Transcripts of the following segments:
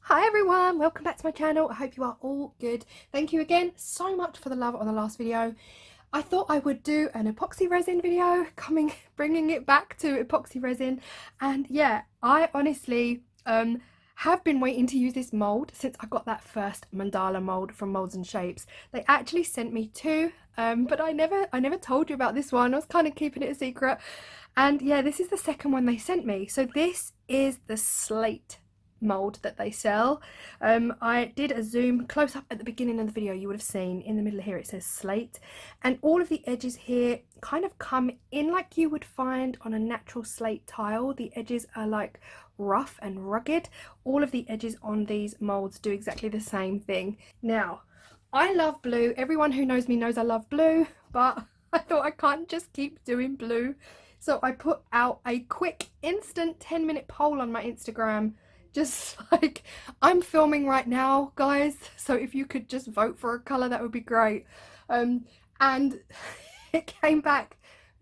Hi everyone, welcome back to my channel. I hope you are all good. Thank you again so much for the love on the last video. I thought I would do an epoxy resin video, bringing it back to epoxy resin. And yeah, I honestly have been waiting to use this mold since I got that first mandala mold from Molds and Shapes. They actually sent me two, but I never told you about this one. I was kind of keeping it a secret. And yeah, this is the second one they sent me. So this is the slate mold that they sell. I did a zoom close up at the beginning of the video. You would have seen in the middle here it says slate, and all of the edges here kind of come in like you would find on a natural slate tile. The edges are like rough and rugged. All of the edges on these molds do exactly the same thing. Now I love blue. Everyone who knows me knows I love blue, but I thought I can't just keep doing blue, so I put out a quick instant 10-minute poll on my Instagram, just like I'm filming right now, guys, so if you could just vote for a colour, that would be great. And it came back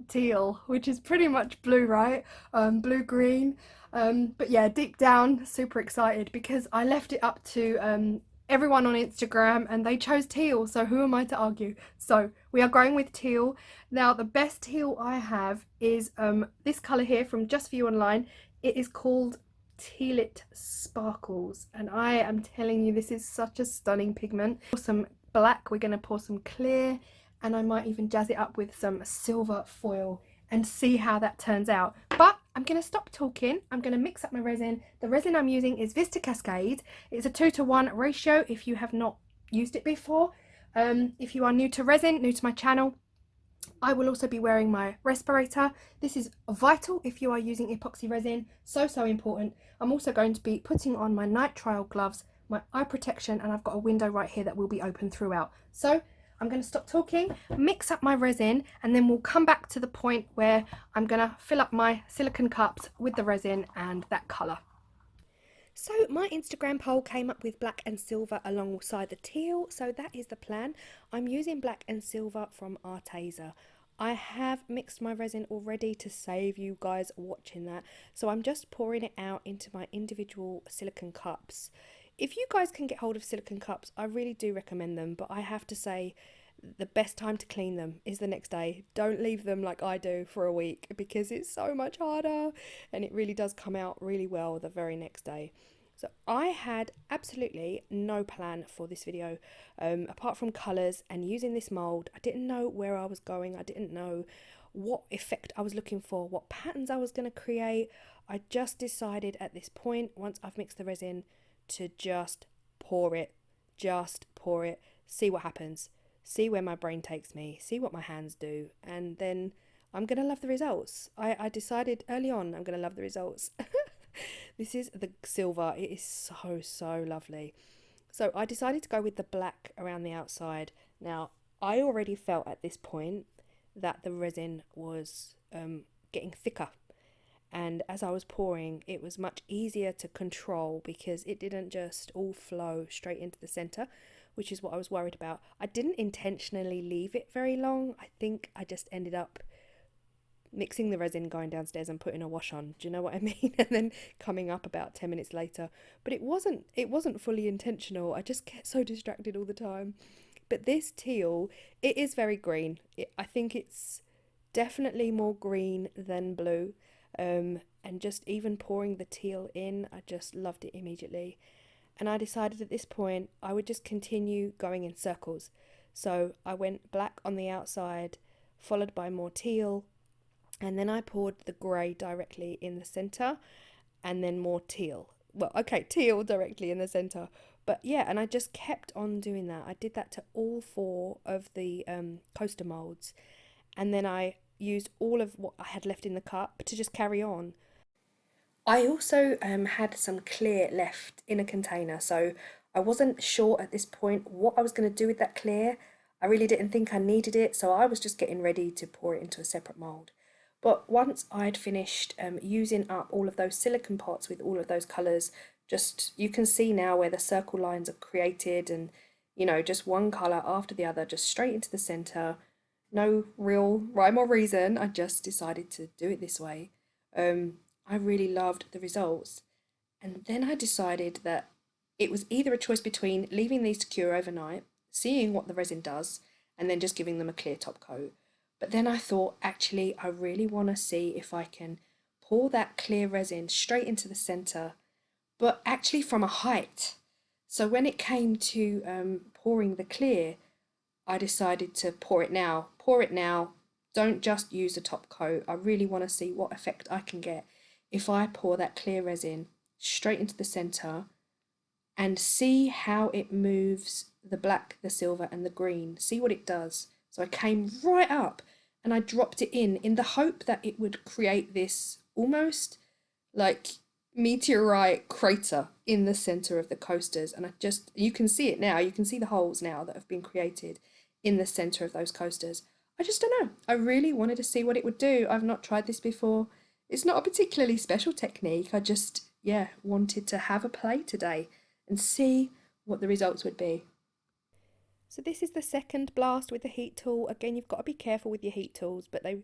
teal, which is pretty much blue, right? Blue green. But yeah, deep down super excited because I left it up to everyone on Instagram and they chose teal, so who am I to argue? So we are going with teal. Now the best teal I have is this colour here from Just For You Online. It is called Teal-It Sparkles, and I am telling you, this is such a stunning pigment. For some black, we're going to pour some clear, and I might even jazz it up with some silver foil and see how that turns out. But I'm going to stop talking. I'm going to mix up my resin. The resin I'm using is Vista Cascade. It's a 2:1 ratio if you have not used it before. If you are new to resin, new to my channel, I will also be wearing my respirator. This is vital if you are using epoxy resin, so important. I'm also going to be putting on my nitrile gloves, my eye protection, and I've got a window right here that will be open throughout. So I'm going to stop talking, mix up my resin, and then we'll come back to the point where I'm going to fill up my silicone cups with the resin and that colour. So my Instagram poll came up with black and silver alongside the teal, so that is the plan. I'm using black and silver from Arteza. I have mixed my resin already to save you guys watching that, so I'm just pouring it out into my individual silicone cups. If you guys can get hold of silicone cups, I really do recommend them, but I have to say the best time to clean them is the next day. Don't leave them like I do for a week because it's so much harder, and it really does come out really well the very next day. So I had absolutely no plan for this video apart from colours and using this mould. I didn't know where I was going. I didn't know what effect I was looking for, what patterns I was going to create. I just decided at this point, once I've mixed the resin, to just pour it, see what happens, see where my brain takes me, see what my hands do, and then I'm going to love the results. I decided early on I'm going to love the results. This is the silver. It is so lovely. So I decided to go with the black around the outside. Now, I already felt at this point that the resin was getting thicker. And as I was pouring, it was much easier to control because it didn't just all flow straight into the centre, which is what I was worried about. I didn't intentionally leave it very long. I think I just ended up mixing the resin, going downstairs and putting a wash on, do you know what I mean? And then coming up about 10 minutes later. But it wasn't fully intentional. I just get so distracted all the time. But this teal, it is very green. I think it's definitely more green than blue. And just even pouring the teal in, I just loved it immediately. And I decided at this point I would just continue going in circles. So I went black on the outside, followed by more teal, and then I poured the grey directly in the centre, and then more teal. Well, okay, teal directly in the centre. But yeah, and I just kept on doing that. I did that to all four of the coaster moulds. And then I used all of what I had left in the cup to just carry on. I also had some clear left in a container, so I wasn't sure at this point what I was going to do with that clear. I really didn't think I needed it, so I was just getting ready to pour it into a separate mould. But once I'd finished using up all of those silicone pots with all of those colours, just you can see now where the circle lines are created, and you know, just one colour after the other, just straight into the centre. No real rhyme or reason, I just decided to do it this way. I really loved the results. And then I decided that it was either a choice between leaving these to cure overnight, seeing what the resin does, and then just giving them a clear top coat. But then I thought, actually, I really want to see if I can pour that clear resin straight into the center, but actually from a height. So when it came to pouring the clear, I decided to pour it now. Don't just use a top coat. I really want to see what effect I can get if I pour that clear resin straight into the center and see how it moves the black, the silver, and the green. See what it does. So I came right up and I dropped it in the hope that it would create this almost like meteorite crater in the center of the coasters. And you can see it now. You can see the holes now that have been created in the center of those coasters. I just don't know. I really wanted to see what it would do. I've not tried this before. It's not a particularly special technique. I just, yeah, wanted to have a play today and see what the results would be. So this is the second blast with the heat tool. Again, you've got to be careful with your heat tools, but I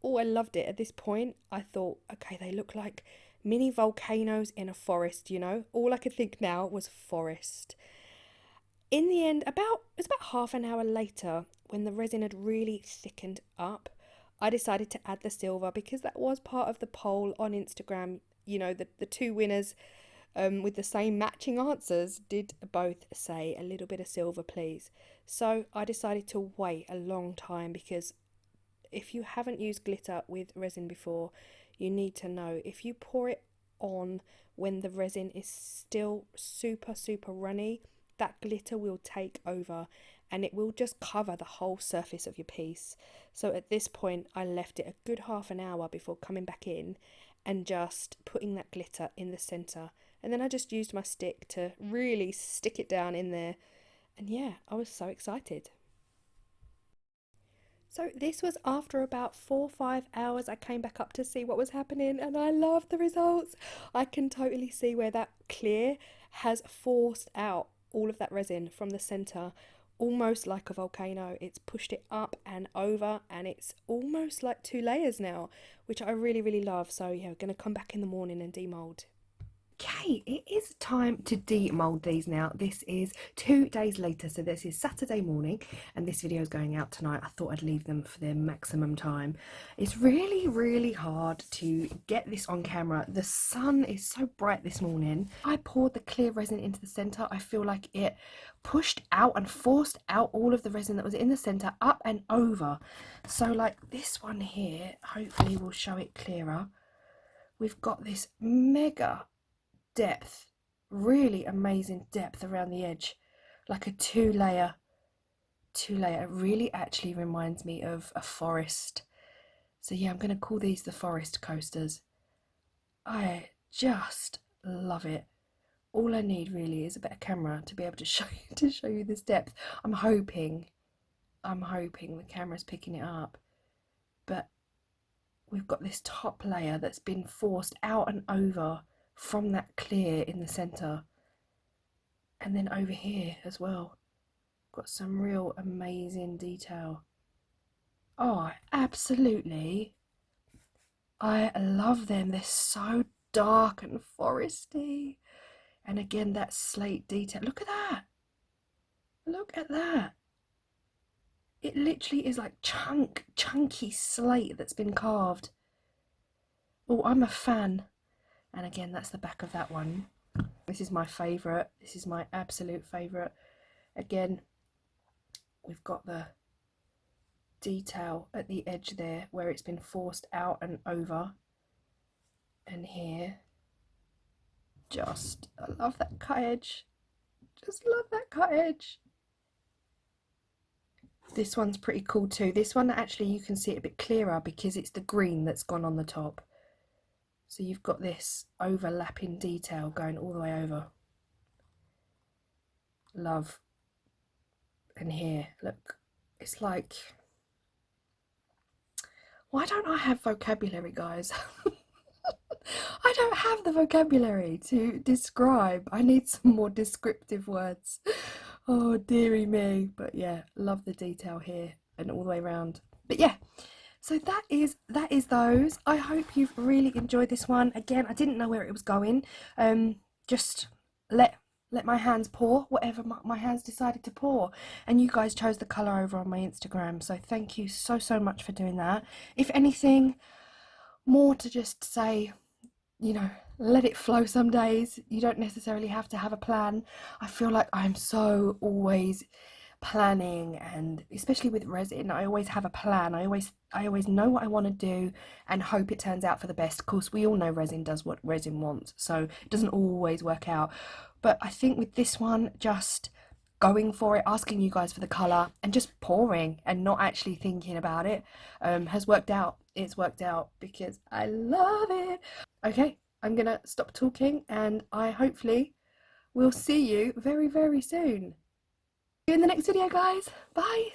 loved it. At this point, I thought, okay, they look like mini volcanoes in a forest, you know? All I could think now was forest. In the end, it was about half an hour later, when the resin had really thickened up, I decided to add the silver because that was part of the poll on Instagram. You know, the two winners with the same matching answers did both say a little bit of silver, please. So I decided to wait a long time because if you haven't used glitter with resin before, you need to know if you pour it on when the resin is still super, super runny, that glitter will take over and it will just cover the whole surface of your piece. So at this point, I left it a good half an hour before coming back in and just putting that glitter in the centre. And then I just used my stick to really stick it down in there. And yeah, I was so excited. So this was after about 4 or 5 hours. I came back up to see what was happening and I loved the results. I can totally see where that clear has forced out all of that resin from the centre, almost like a volcano. It's pushed it up and over and it's almost like 2 layers now, which I really, really love. So yeah, we're going to come back in the morning and demold. Okay, it is time to demold these now. This is 2 days later, so this is Saturday morning, and this video is going out tonight. I thought I'd leave them for their maximum time. It's really, really hard to get this on camera. The sun is so bright this morning. I poured the clear resin into the centre. I feel like it pushed out and forced out all of the resin that was in the centre up and over. So like this one here, hopefully we'll show it clearer. We've got this mega depth, really amazing depth around the edge, like a two layer. It really actually reminds me of a forest. So yeah, I'm going to call these the forest coasters. I just love it. All I need really is a better camera to be able to show you this depth. I'm hoping the camera's picking it up, but we've got this top layer that's been forced out and over from that clear in the center, and then over here as well got some real amazing detail. Oh, absolutely, I love them. They're so dark and foresty, and again that slate detail. Look at that, look at that. It literally is like chunky slate that's been carved. Oh, I'm a fan. And again, that's the back of that one. This is my favourite. This is my absolute favourite. Again, we've got the detail at the edge there where it's been forced out and over. And here, I love that cut edge. Just love that cut edge. This one's pretty cool too. This one actually you can see it a bit clearer because it's the green that's gone on the top. So you've got this overlapping detail going all the way over. Love. And here, look, it's like, why don't I have vocabulary, guys? I don't have the vocabulary to describe. I need some more descriptive words. Oh, dearie me. But yeah, love the detail here and all the way around. But yeah, so that is those. I hope you've really enjoyed this one. Again, I didn't know where it was going. Just let let my hands pour whatever my hands decided to pour, and you guys chose the colour over on my Instagram, so thank you so much for doing that. If anything more to just say, you know, let it flow some days. You don't necessarily have to have a plan. I feel like I'm so always planning, and especially with resin, I always have a plan. I always know what I want to do and hope it turns out for the best. Of course, we all know resin does what resin wants, so it doesn't always work out. But I think with this one, just going for it, asking you guys for the colour and just pouring and not actually thinking about it, has worked out. It's worked out because I love it. Okay, I'm gonna stop talking, and I hopefully will see you very, very soon. See you in the next video, guys. Bye.